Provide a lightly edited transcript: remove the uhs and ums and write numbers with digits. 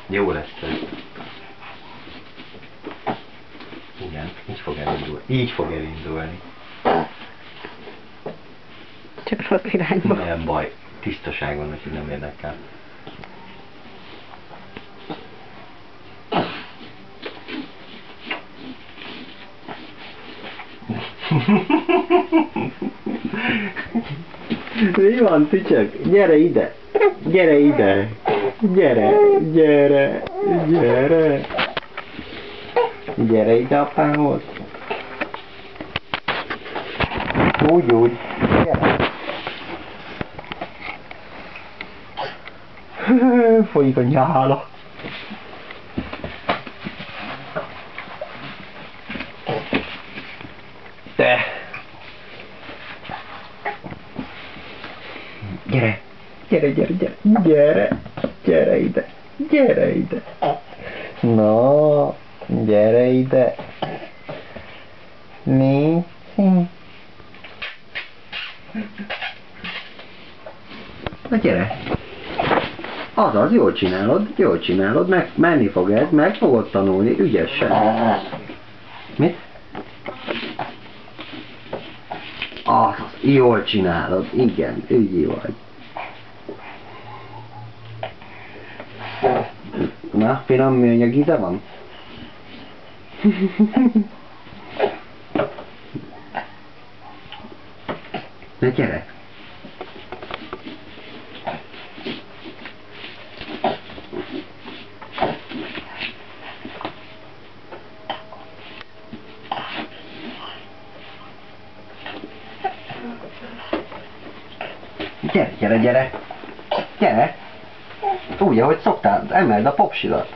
Jó lesz ez. Igen, így fog elindulni. Így fog elindulni. Csak rossz irányba. Nem baj. Tisztaságon, hogy nem érdekel. Mi van, Tücsök? Gyere ide! Gyere ide! Gyere! Gyere! Gyere! Gyere ide apához! Úgy! Gyere! Folyik a nyála! Te! Gyere! Gyere, gyere, gyere! Gyere! Gyere ide! Gyere ide! No, gyere ide! Nézd! Na gyere! Azaz, jól csinálod, menni fog ez, meg fogod tanulni, ügyesen. Mit? Azaz, jól csinálod, igen, ügyi vagy. Na, finom műanyag íze van? Na gyere! Gyere, gyere, gyere! Gyere! Úgy, ahogy szoktál, emeld a popsidat!